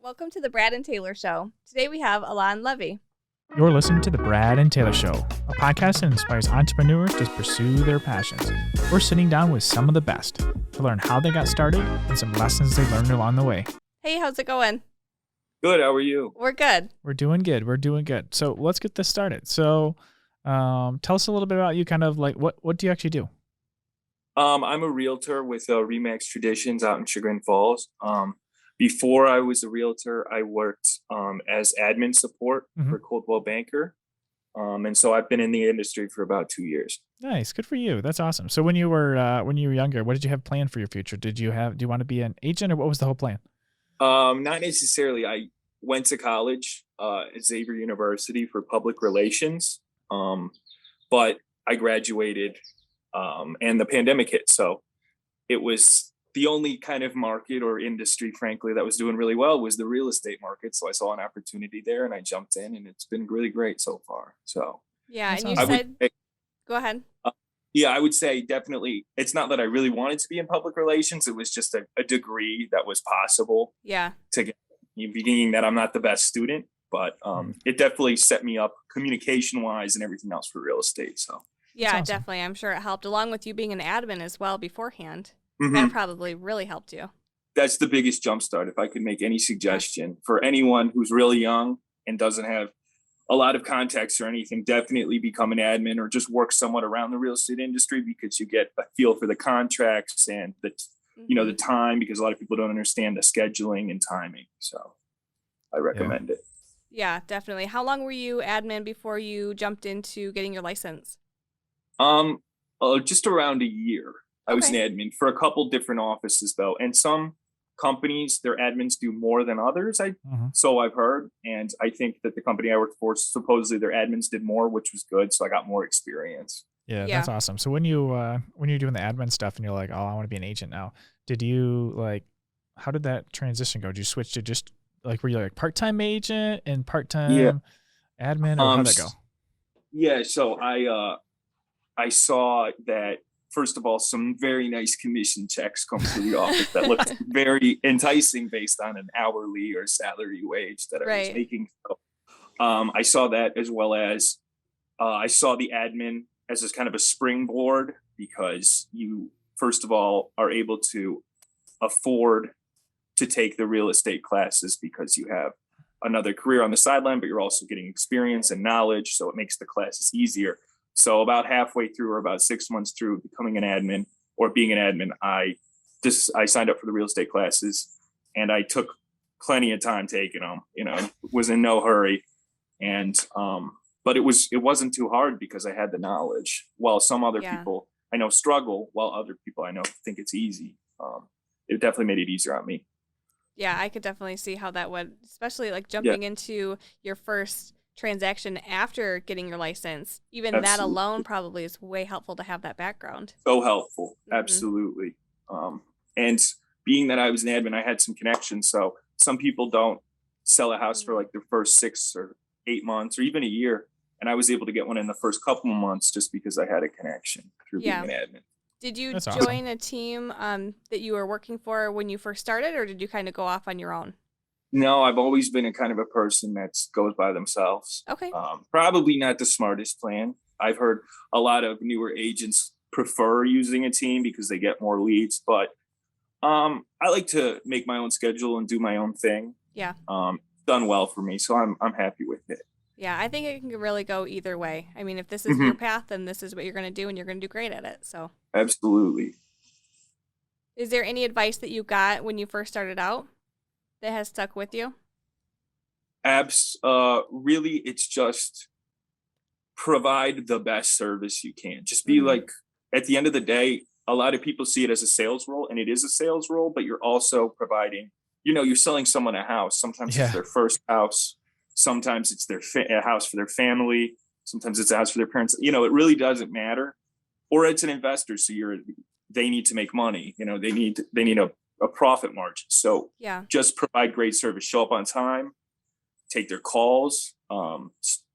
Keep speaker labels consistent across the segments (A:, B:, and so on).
A: Welcome to the Brad and Taylor Show. Today we have Elan Levi.
B: You're listening to The Brad and Taylor Show, a podcast that inspires entrepreneurs to pursue their passions. We're sitting down with some of the best to learn how they got started and some lessons they learned along the way.
A: Hey, how's it going?
C: Good. How are you?
A: We're good.
B: We're doing good. So let's get this started. So tell us a little bit about you, kind of like what do you actually do?
C: I'm a realtor with Remax Traditions out in Chagrin Falls. Before I was a realtor, I worked as admin support for Coldwell Banker. And so I've been in the industry for about 2 years.
B: Nice. Good for you. That's awesome. So when you were younger, what did you have planned for your future? Do you want to be an agent, or what was the whole plan?
C: Not necessarily. I went to college at Xavier University for public relations. But I graduated and the pandemic hit. So it was the only kind of market or industry, frankly, that was doing really well was the real estate market. So I saw an opportunity there and I jumped in, and it's been really great so far. So
A: yeah,
B: that's
A: and you
B: awesome.
A: said, go ahead.
C: Yeah, I would say definitely. It's not that I really wanted to be in public relations. It was just a degree that was possible.
A: Yeah.
C: To get, being that I'm not the best student, but it definitely set me up communication wise and everything else for real estate. So
A: yeah,
B: awesome.
A: Definitely. I'm sure it helped, along with you being an admin as well beforehand.
C: Mhm.
A: That probably really helped you.
C: That's the biggest jumpstart. If I could make any suggestion for anyone who's really young and doesn't have a lot of context or anything, definitely become an admin or just work somewhat around the real estate industry, because you get a feel for the contracts and the time, because a lot of people don't understand the scheduling and timing. So I recommend it.
A: Yeah, definitely. How long were you admin before you jumped into getting your license?
C: Just around a year. I was an admin for a couple different offices though. And some companies, their admins do more than others. So I've heard. And I think that the company I worked for, supposedly their admins did more, which was good. So I got more experience.
B: Yeah, that's awesome. So when you're doing the admin stuff and you're like, oh, I want to be an agent now, how did that transition go? Did you switch to just like, were you like part-time agent and part-time admin, or how'd that go?
C: Yeah. So I saw that, first of all, some very nice commission checks come to the office that looked very enticing based on an hourly or salary wage that I was making. So, I saw that, as well as I saw the admin as this kind of a springboard, because you, first of all, are able to afford to take the real estate classes because you have another career on the sideline, but you're also getting experience and knowledge. So it makes the classes easier. So about halfway through, or about 6 months through becoming an admin or being an admin, I signed up for the real estate classes, and I took plenty of time taking them, was in no hurry. And, but it wasn't too hard because I had the knowledge, while some other people I know struggle, while other people I know think it's easy. It definitely made it easier on me.
A: Yeah, I could definitely see how that would, especially like jumping into your first transaction after getting your license. Even that alone probably is way helpful to have that background.
C: So helpful. Absolutely. And being that I was an admin, I had some connections. So some people don't sell a house for like their first 6 or 8 months or even a year. And I was able to get one in the first couple of months just because I had a connection through being an admin.
A: Did you join a team that you were working for when you first started, or did you kind of go off on your own?
C: No, I've always been a kind of a person that goes by themselves.
A: Okay.
C: Probably not the smartest plan. I've heard a lot of newer agents prefer using a team because they get more leads, but I like to make my own schedule and do my own thing.
A: Yeah.
C: Done well for me, so I'm happy with it.
A: Yeah, I think it can really go either way. I mean, if this is your path, then this is what you're going to do, and you're going to do great at it. So.
C: Absolutely.
A: Is there any advice that you got when you first started out that has stuck with you?
C: Really, it's just provide the best service you can. Just be like, at the end of the day, a lot of people see it as a sales role, and it is a sales role, but you're also providing, you're selling someone a house. Sometimes it's their first house. Sometimes it's a house for their family. Sometimes it's a house for their parents. It really doesn't matter. Or it's an investor, so they need to make money. They need a profit margin. So just provide great service. Show up on time. Take their calls.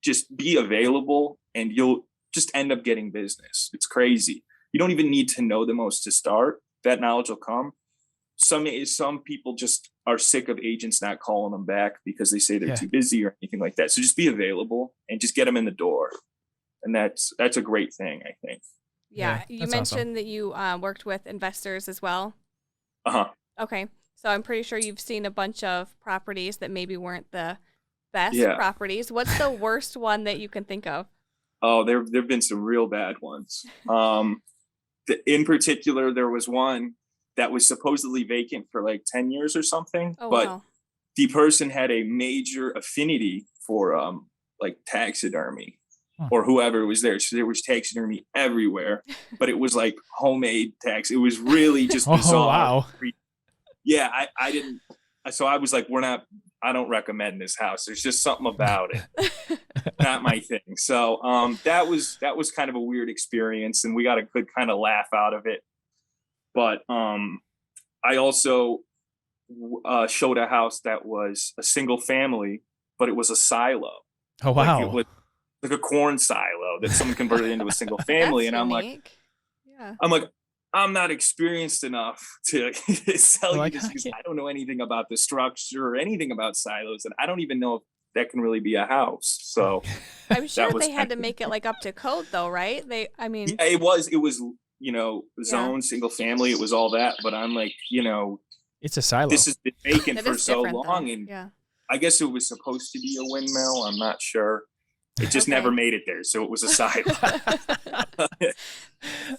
C: Just be available, and you'll just end up getting business. It's crazy. You don't even need to know the most to start. That knowledge will come. some people just are sick of agents not calling them back because they say they're too busy or anything like that. So just be available and just get them in the door. And that's a great thing, I think.
A: Yeah. You mentioned that you worked with investors as well.
C: Uh-huh.
A: Okay. So I'm pretty sure you've seen a bunch of properties that maybe weren't the best properties. What's the worst one that you can think of?
C: Oh, there've been some real bad ones. In particular, there was one that was supposedly vacant for like 10 years or something.
A: Oh,
C: but
A: wow.
C: The person had a major affinity for like taxidermy or whoever was there. So there was taxidermy everywhere, but it was like homemade tax. It was really just bizarre.
B: Wow.
C: Yeah, I didn't. So I was like, I don't recommend this house. There's just something about it. Not my thing. So that was kind of a weird experience, and we got a good kind of laugh out of it. But I also showed a house that was a single family, but it was a silo.
B: Oh, wow.
C: Like it was like a corn silo that someone converted into a single family. And
A: unique.
C: I'm like, I'm not experienced enough to sell you this because I don't know anything about the structure or anything about silos. And I don't even know if that can really be a house. So
A: I'm sure they had to make it like up to code though, right?
C: Yeah, it was, zone, single family. It was all that. But I'm like,
B: it's a silo.
C: This has been vacant for so long.
A: Though.
C: And I guess it was supposed to be a windmill. I'm not sure. It just never made it there. So it was a silo.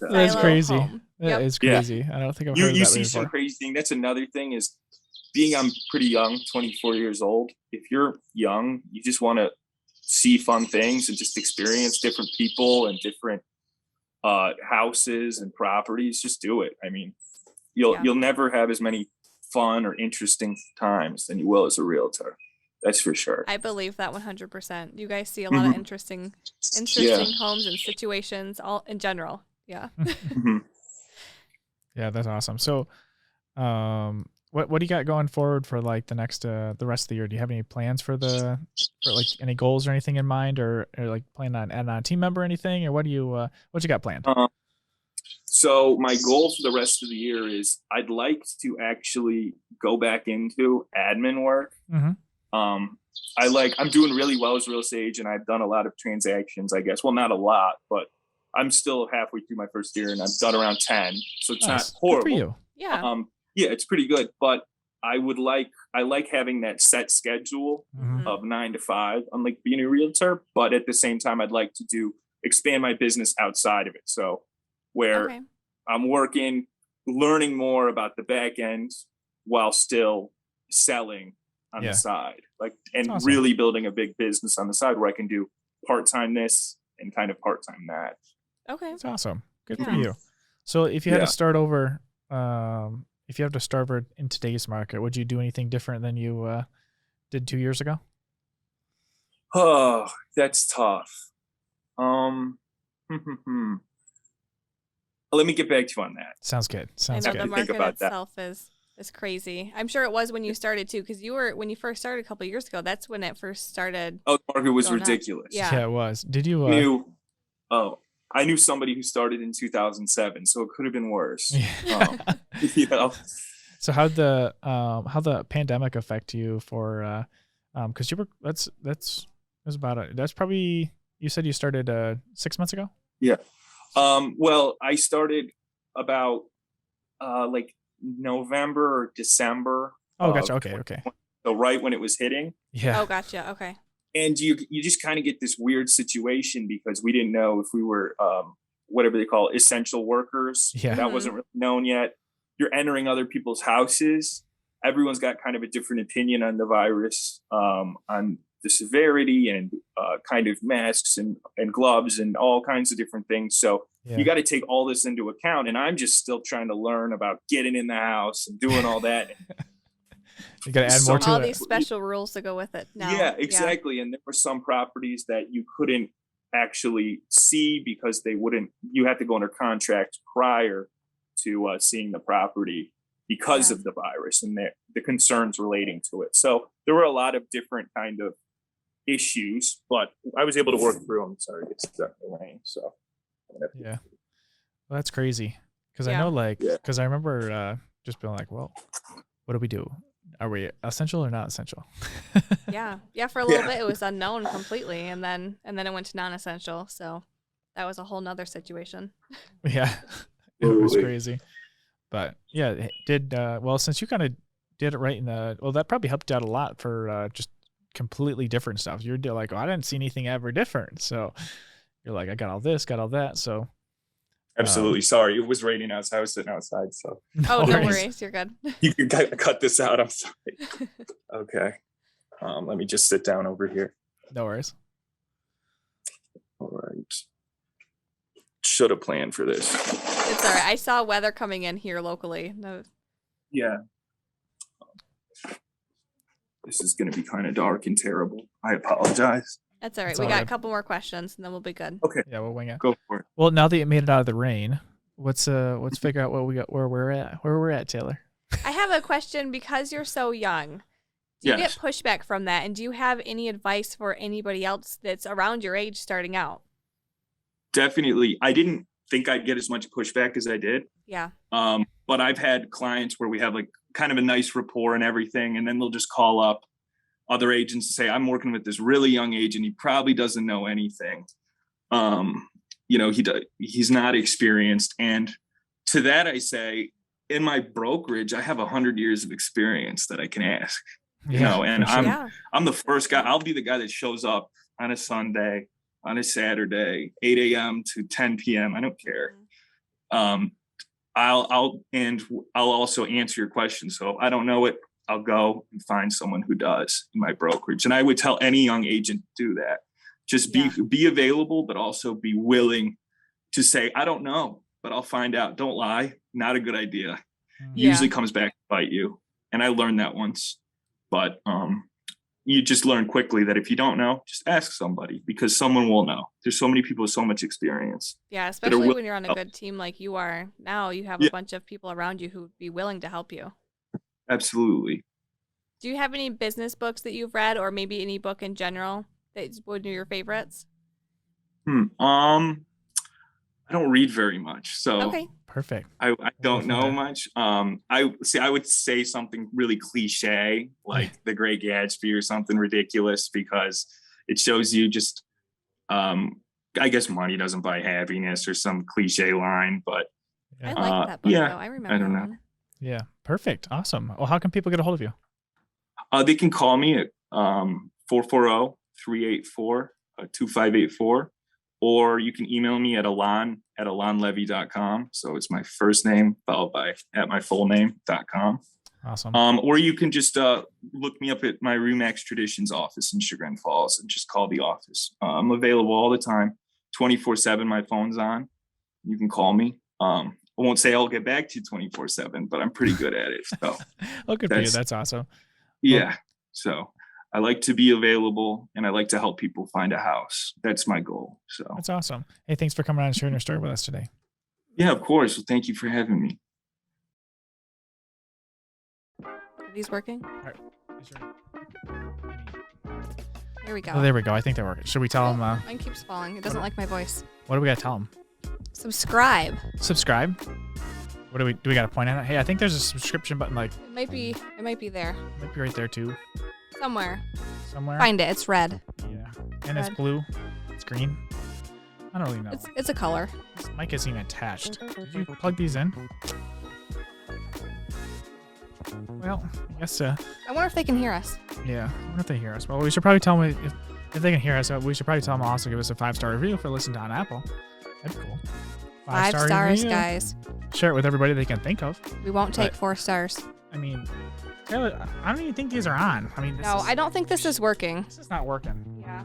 B: That's crazy.
A: Yep.
B: It's crazy. Yeah. I don't think I've heard
C: you
B: that
C: see
B: before.
C: Some crazy thing. That's another thing is I'm pretty young, 24 years old. If you're young, you just want to see fun things and just experience different people and different houses and properties. Just do it. I mean, you'll never have as many fun or interesting times than you will as a realtor. That's for sure.
A: I believe that 100%. You guys see a lot of interesting homes and situations all in general. Yeah.
B: Yeah, that's awesome. So, what do you got going forward for like the rest of the year? Do you have any plans for like any goals or anything in mind, or like planning on adding on a team member or anything, or what you got planned?
C: So my goal for the rest of the year is I'd like to actually go back into admin work. I'm doing really well as a real estate agent. I've done a lot of transactions, I guess. Well, not a lot, but I'm still halfway through my first year and I've done around 10. So it's not horrible.
B: Good for you.
A: Yeah.
C: Yeah, it's pretty good. But I like having that set schedule of 9 to 5, unlike being a realtor. But at the same time, I'd like to expand my business outside of it. So where I'm working, learning more about the back end while still selling on the side, and awesome. Really building a big business on the side where I can do part-time this and kind of part-time that.
A: Okay.
B: That's awesome. Good for you. So if you had to start over, in today's market, would you do anything different than you did 2 years ago?
C: Oh, that's tough. Let me get back to you on that.
B: Sounds good.
A: I know the market itself is crazy. I'm sure it was when you started too, because when you first started a couple of years ago, that's when it first started.
C: Oh, the market was ridiculous.
A: Yeah,
B: it was. Did you?
C: I knew somebody who started in 2007, so it could have been worse.
B: So how'd the pandemic affect you for? Because you were that's probably, you said you started 6 months ago.
C: Yeah. Well, I started about like November or December.
B: Oh, gotcha. Okay.
C: So right when it was hitting.
B: Yeah.
A: Oh, gotcha. Okay.
C: And you just kind of get this weird situation because we didn't know if we were whatever they call essential workers.
B: Yeah.
C: That wasn't really known yet. You're entering other people's houses. Everyone's got kind of a different opinion on the virus, on the severity and kind of masks and gloves and all kinds of different things. So you got to take all this into account. And I'm just still trying to learn about getting in the house and doing all that.
B: You got to add more to
A: all these special rules to go with it now.
C: Yeah, exactly. And there were some properties that you couldn't actually see because you had to go under contract prior to seeing the property because of the virus and the concerns relating to it. So there were a lot of different kind of issues, but I was able to work through them. Sorry, it's stuck in the rain. So
B: well, that's crazy. Because I know, because I remember just being like, well, what do we do? Are we essential or not essential?
A: Yeah. For a little bit, it was unknown completely, and then it went to non-essential. So that was a whole nother situation.
B: Yeah, it was crazy. But yeah, it did well, since you kind of did it right in the that probably helped out a lot for just completely different stuff. You're like, I didn't see anything ever different. So you're like, I got all this, got all that. So
C: absolutely. Sorry, it was raining outside. I was sitting outside. So
A: no worries. You're good.
C: You can cut this out. I'm sorry. Okay. Let me just sit down over here.
B: No worries.
C: All right. Should have planned for this.
A: It's all right. I saw weather coming in here locally. No.
C: Yeah. This is going to be kind of dark and terrible. I apologize.
A: That's all right. We got a couple more questions, and then we'll be good.
C: Okay.
B: Yeah, we'll wing it.
C: Go for it.
B: Well, now that you made it out of the rain, let's figure out what we got, where we're at, Taylor.
A: I have a question because you're so young. Do you get pushback from that? And do you have any advice for anybody else that's around your age starting out?
C: Definitely. I didn't think I'd get as much pushback as I did.
A: Yeah.
C: But I've had clients where we have like kind of a nice rapport and everything, and then they'll just call up other agents and say, I'm working with this really young agent. He probably doesn't know anything. He's not experienced. And to that, I say, in my brokerage, I have 100 years of experience that I can ask. And I'm the first guy. I'll be the guy that shows up on a Sunday, on a Saturday, 8 a.m. to 10 p.m. I don't care. I'll also answer your question. So if I don't know it, I'll go and find someone who does in my brokerage. And I would tell any young agent to do that. Just be available, but also be willing to say, I don't know, but I'll find out. Don't lie. Not a good idea. Usually comes back to bite you. And I learned that once. But you just learn quickly that if you don't know, just ask somebody, because someone will know. There's so many people with so much experience.
A: Yeah, especially when you're on a good team like you are now. You have a bunch of people around you who would be willing to help you.
C: Absolutely.
A: Do you have any business books that you've read, or maybe any book in general that would be your favorites?
C: I don't read very much, so
A: okay.
B: Perfect.
C: I don't know much. I would say something really cliche, like The Great Gatsby or something ridiculous, because it shows you just, I guess money doesn't buy happiness, or some cliche line. But
A: I like that book, though. I remember.
C: I don't know.
A: One.
B: Yeah, perfect. Awesome. Well, how can people get a hold of you?
C: They can call me at 440-384-2584, or you can email me at elanlevi.com. So it's my first name followed by at my full name.com.
B: Awesome.
C: Or you can just look me up at my Remax Traditions office in Chagrin Falls and just call the office. I'm available all the time, 24/7. My phone's on. You can call me. I won't say I'll get back to you 24/7, but I'm pretty good at it. So,
B: oh, good for you. That's awesome.
C: Yeah. So I like to be available, and I like to help people find a house. That's my goal. So
B: that's awesome. Hey, thanks for coming on and sharing your story with us today.
C: Yeah, of course. Well, thank you for having me.
A: Are these working?
B: All right.
A: There we go.
B: Oh, there we go. I think they're working. Should we tell them?
A: Mine keeps falling. It doesn't like my voice.
B: What do we got to tell them?
A: Subscribe.
B: Subscribe? What do we got to point at? Hey, I think there's a subscription button. Like
A: it might be there.
B: It might be right there too.
A: Somewhere.
B: Find
A: it. It's red.
B: Yeah. And it's blue. It's green. I don't really know.
A: It's a color.
B: This mic isn't even attached. Did you plug these in? Well, I guess.
A: I wonder if they can hear us.
B: Yeah, I wonder if they hear us. Well, we should probably tell them if they can hear us. We should probably tell them also give us a 5-star review if they're listening on Apple. That'd be cool.
A: 5 stars, guys.
B: Share it with everybody they can think of.
A: We won't take 4 stars.
B: I mean, Taylor, I don't even think these are on. I mean,
A: I don't think this is working.
B: This is not working.
A: Yeah.